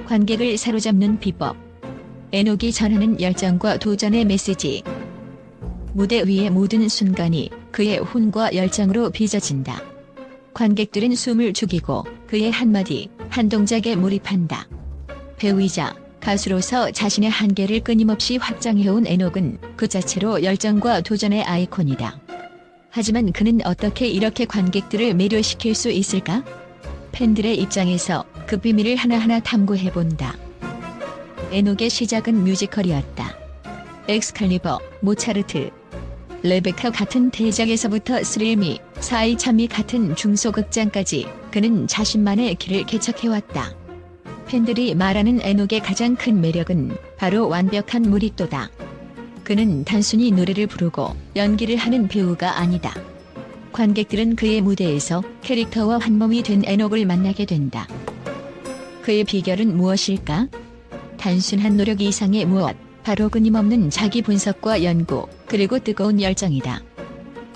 관객을 사로잡는 비법. 에녹이 전하는 열정과 도전의 메시지. 무대 위의 모든 순간이 그의 혼과 열정으로 빚어진다. 관객들은 숨을 죽이고 그의 한마디, 한 동작에 몰입한다. 배우이자 가수로서 자신의 한계를 끊임없이 확장해온 에녹은 그 자체로 열정과 도전의 아이콘이다. 하지만 그는 어떻게 이렇게 관객들을 매료시킬 수 있을까? 팬들의 입장에서 그 비밀을 하나하나 탐구해본다. 에녹의 시작은 뮤지컬이었다. 엑스칼리버, 모차르트, 레베카 같은 대작에서부터 스릴미, 사이 참미 같은 중소극장까지 그는 자신만의 길을 개척해왔다. 팬들이 말하는 에녹의 가장 큰 매력은 바로 완벽한 몰입도다. 그는 단순히 노래를 부르고 연기를 하는 배우가 아니다. 관객들은 그의 무대에서 캐릭터와 한몸이 된 에녹을 만나게 된다. 그의 비결은 무엇일까? 단순한 노력 이상의 무엇, 바로 끊임없는 자기 분석과 연구, 그리고 뜨거운 열정이다.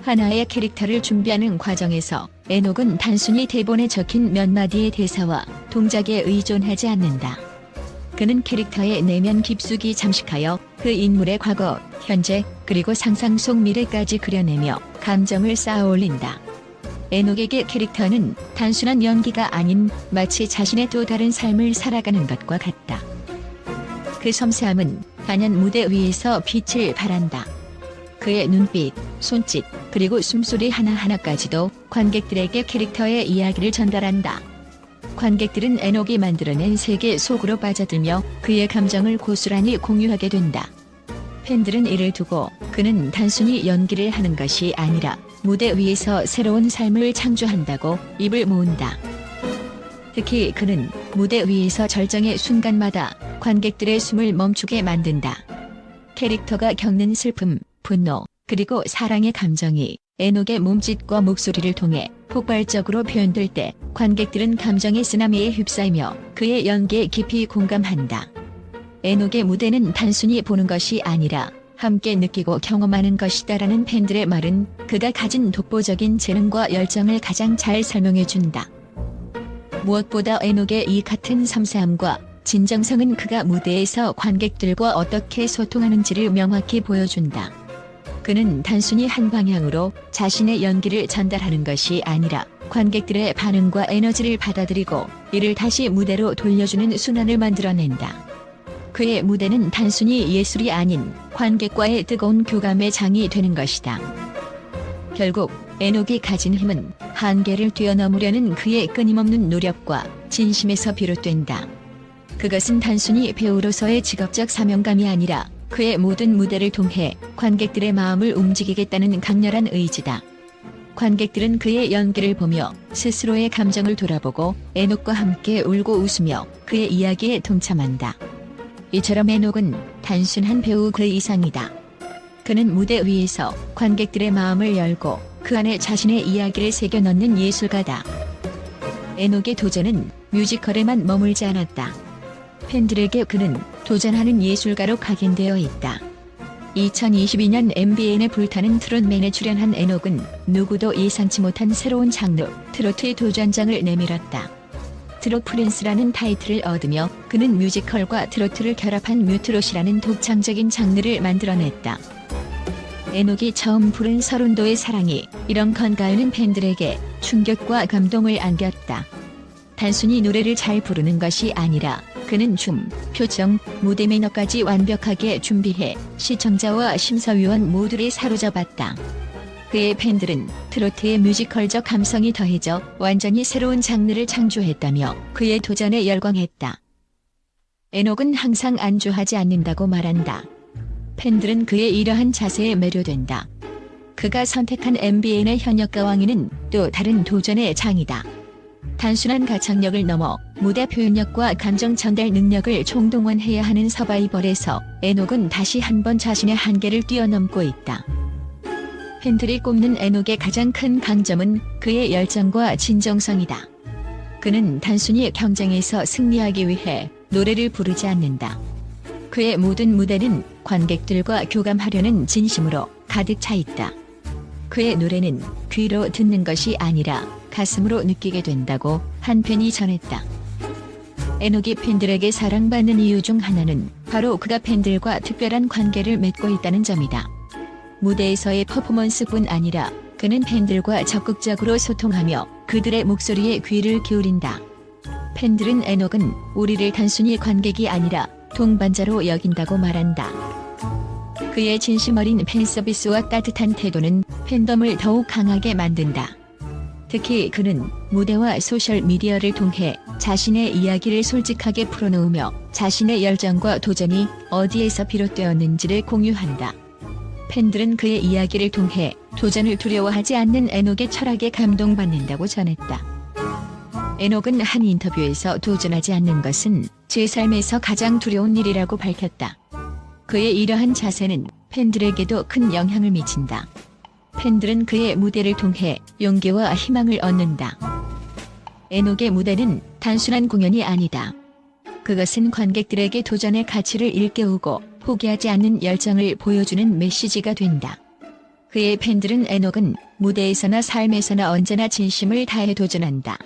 하나의 캐릭터를 준비하는 과정에서 에녹은 단순히 대본에 적힌 몇 마디의 대사와 동작에 의존하지 않는다. 그는 캐릭터의 내면 깊숙이 잠식하여 그 인물의 과거, 현재, 그리고 상상 속 미래까지 그려내며 감정을 쌓아올린다. 에녹에게 캐릭터는 단순한 연기가 아닌 마치 자신의 또 다른 삶을 살아가는 것과 같다. 그 섬세함은 단연 무대 위에서 빛을 발한다. 그의 눈빛, 손짓, 그리고 숨소리 하나하나까지도 관객들에게 캐릭터의 이야기를 전달한다. 관객들은 에녹이 만들어낸 세계 속으로 빠져들며 그의 감정을 고스란히 공유하게 된다. 팬들은 이를 두고 그는 단순히 연기를 하는 것이 아니라 무대 위에서 새로운 삶을 창조한다고 입을 모은다. 특히 그는 무대 위에서 절정의 순간마다 관객들의 숨을 멈추게 만든다. 캐릭터가 겪는 슬픔, 분노, 그리고 사랑의 감정이 에녹의 몸짓과 목소리를 통해 폭발적으로 표현될 때 관객들은 감정의 쓰나미에 휩싸이며 그의 연기에 깊이 공감한다. 에녹의 무대는 단순히 보는 것이 아니라 함께 느끼고 경험하는 것이다라는 팬들의 말은 그가 가진 독보적인 재능과 열정을 가장 잘 설명해준다. 무엇보다 에녹의 이 같은 섬세함과 진정성은 그가 무대에서 관객들과 어떻게 소통하는지를 명확히 보여준다. 그는 단순히 한 방향으로 자신의 연기를 전달하는 것이 아니라 관객들의 반응과 에너지를 받아들이고 이를 다시 무대로 돌려주는 순환을 만들어낸다. 그의 무대는 단순히 예술이 아닌 관객과의 뜨거운 교감의 장이 되는 것이다. 결국 에녹이 가진 힘은 한계를 뛰어넘으려는 그의 끊임없는 노력과 진심에서 비롯된다. 그것은 단순히 배우로서의 직업적 사명감이 아니라 그의 모든 무대를 통해 관객들의 마음을 움직이겠다는 강렬한 의지다. 관객들은 그의 연기를 보며 스스로의 감정을 돌아보고 에녹과 함께 울고 웃으며 그의 이야기에 동참한다. 이처럼 에녹은 단순한 배우 그 이상이다. 그는 무대 위에서 관객들의 마음을 열고 그 안에 자신의 이야기를 새겨 넣는 예술가다. 에녹의 도전은 뮤지컬에만 머물지 않았다. 팬들에게 그는 도전하는 예술가로 각인되어 있다. 2022년 MBN의 불타는 트롯맨에 출연한 에녹은 누구도 예상치 못한 새로운 장르, 트로트의 도전장을 내밀었다. 트롯 프린스라는 타이틀을 얻으며 그는 뮤지컬과 트로트를 결합한 뮤트롯이라는 독창적인 장르를 만들어냈다. 에녹이 처음 부른 서른도의 사랑이 이런 건가요는 팬들에게 충격과 감동을 안겼다. 단순히 노래를 잘 부르는 것이 아니라 그는 춤, 표정, 무대 매너까지 완벽하게 준비해 시청자와 심사위원 모두를 사로잡았다. 그의 팬들은 트로트의 뮤지컬적 감성이 더해져 완전히 새로운 장르를 창조했다며 그의 도전에 열광했다. 에녹은 항상 안주하지 않는다고 말한다. 팬들은 그의 이러한 자세에 매료된다. 그가 선택한 MBN의 현역 가왕이는 또 다른 도전의 장이다. 단순한 가창력을 넘어 무대 표현력과 감정 전달 능력을 총동원해야 하는 서바이벌에서 에녹은 다시 한번 자신의 한계를 뛰어넘고 있다. 팬들이 꼽는 에녹의 가장 큰 강점은 그의 열정과 진정성이다. 그는 단순히 경쟁에서 승리하기 위해 노래를 부르지 않는다. 그의 모든 무대는 관객들과 교감하려는 진심으로 가득 차 있다. 그의 노래는 귀로 듣는 것이 아니라 가슴으로 느끼게 된다고 한 팬이 전했다. 에녹이 팬들에게 사랑받는 이유 중 하나는 바로 그가 팬들과 특별한 관계를 맺고 있다는 점이다. 무대에서의 퍼포먼스뿐 아니라 그는 팬들과 적극적으로 소통하며 그들의 목소리에 귀를 기울인다. 팬들은 에녹은 우리를 단순히 관객이 아니라 동반자로 여긴다고 말한다. 그의 진심 어린 팬서비스와 따뜻한 태도는 팬덤을 더욱 강하게 만든다. 특히 그는 무대와 소셜미디어를 통해 자신의 이야기를 솔직하게 풀어놓으며 자신의 열정과 도전이 어디에서 비롯되었는지를 공유한다. 팬들은 그의 이야기를 통해 도전을 두려워하지 않는 에녹의 철학에 감동받는다고 전했다. 에녹은 한 인터뷰에서 도전하지 않는 것은 제 삶에서 가장 두려운 일이라고 밝혔다. 그의 이러한 자세는 팬들에게도 큰 영향을 미친다. 팬들은 그의 무대를 통해 용기와 희망을 얻는다. 에녹의 무대는 단순한 공연이 아니다. 그것은 관객들에게 도전의 가치를 일깨우고 포기하지 않는 열정을 보여주는 메시지가 된다. 그의 팬들은 에녹은 무대에서나 삶에서나 언제나 진심을 다해 도전한다.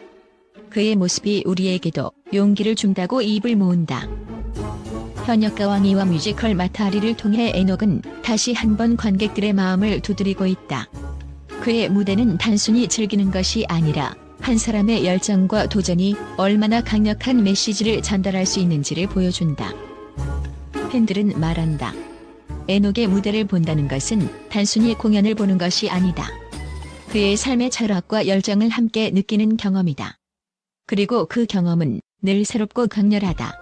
그의 모습이 우리에게도 용기를 준다고 입을 모은다. 현역가 왕이와 뮤지컬 마타리를 통해 에녹은 다시 한번 관객들의 마음을 두드리고 있다. 그의 무대는 단순히 즐기는 것이 아니라 한 사람의 열정과 도전이 얼마나 강력한 메시지를 전달할 수 있는지를 보여준다. 팬들은 말한다. 에녹의 무대를 본다는 것은 단순히 공연을 보는 것이 아니다. 그의 삶의 철학과 열정을 함께 느끼는 경험이다. 그리고 그 경험은 늘 새롭고 강렬하다.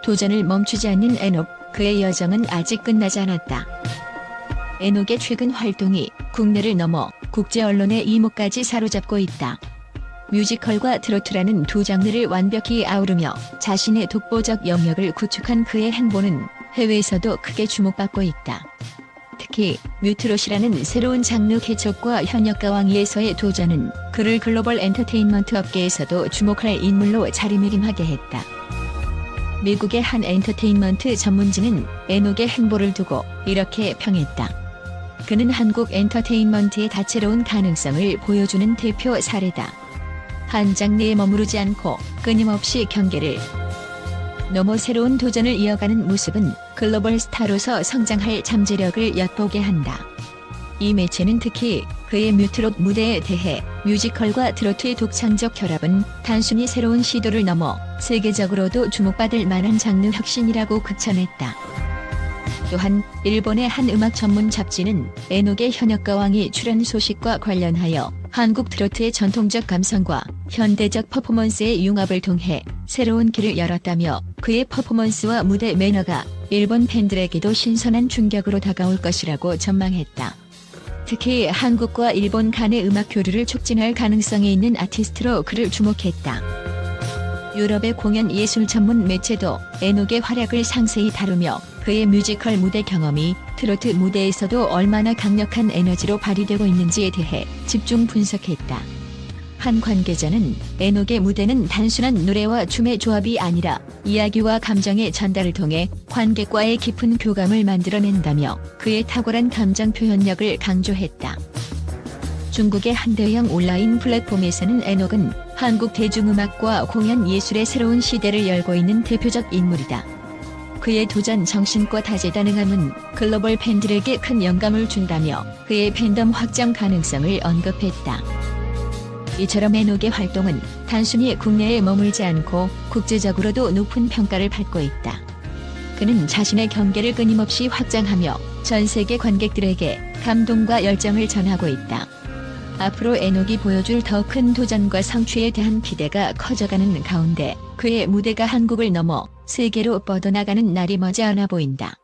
도전을 멈추지 않는 에녹, 그의 여정은 아직 끝나지 않았다. 에녹의 최근 활동이 국내를 넘어 국제 언론의 이목까지 사로잡고 있다. 뮤지컬과 트로트라는 두 장르를 완벽히 아우르며 자신의 독보적 영역을 구축한 그의 행보는 해외에서도 크게 주목받고 있다. 특히 뮤트롯이라는 새로운 장르 개척과 현역가 왕위에서의 도전은 그를 글로벌 엔터테인먼트 업계에서도 주목할 인물로 자리매김하게 했다. 미국의 한 엔터테인먼트 전문지는 에녹의 행보를 두고 이렇게 평했다. 그는 한국 엔터테인먼트의 다채로운 가능성을 보여주는 대표 사례다. 한 장르에 머무르지 않고 끊임없이 경계를 넘어 새로운 도전을 이어가는 모습은 글로벌 스타로서 성장할 잠재력을 엿보게 한다. 이 매체는 특히 그의 뮤트롯 무대에 대해 뮤지컬과 트로트의 독창적 결합은 단순히 새로운 시도를 넘어 세계적으로도 주목받을 만한 장르 혁신이라고 극찬했다. 또한 일본의 한 음악 전문 잡지는 에녹의 현역가 왕이 출연 소식과 관련하여 한국 트로트의 전통적 감성과 현대적 퍼포먼스의 융합을 통해 새로운 길을 열었다며 그의 퍼포먼스와 무대 매너가 일본 팬들에게도 신선한 충격으로 다가올 것이라고 전망했다. 특히 한국과 일본 간의 음악 교류를 촉진할 가능성이 있는 아티스트로 그를 주목했다. 유럽의 공연 예술 전문 매체도 에녹의 활약을 상세히 다루며 그의 뮤지컬 무대 경험이 트로트 무대에서도 얼마나 강력한 에너지로 발휘되고 있는지에 대해 집중 분석했다. 한 관계자는 에녹의 무대는 단순한 노래와 춤의 조합이 아니라 이야기와 감정의 전달을 통해 관객과의 깊은 교감을 만들어낸다며 그의 탁월한 감정 표현력을 강조했다. 중국의 한 대형 온라인 플랫폼에서는 에녹은 한국 대중음악과 공연 예술의 새로운 시대를 열고 있는 대표적 인물이다. 그의 도전 정신과 다재다능함은 글로벌 팬들에게 큰 영감을 준다며 그의 팬덤 확장 가능성을 언급했다. 이처럼 에녹의 활동은 단순히 국내에 머물지 않고 국제적으로도 높은 평가를 받고 있다. 그는 자신의 경계를 끊임없이 확장하며 전 세계 관객들에게 감동과 열정을 전하고 있다. 앞으로 에녹이 보여줄 더 큰 도전과 성취에 대한 기대가 커져가는 가운데 그의 무대가 한국을 넘어 세계로 뻗어나가는 날이 머지않아 보인다.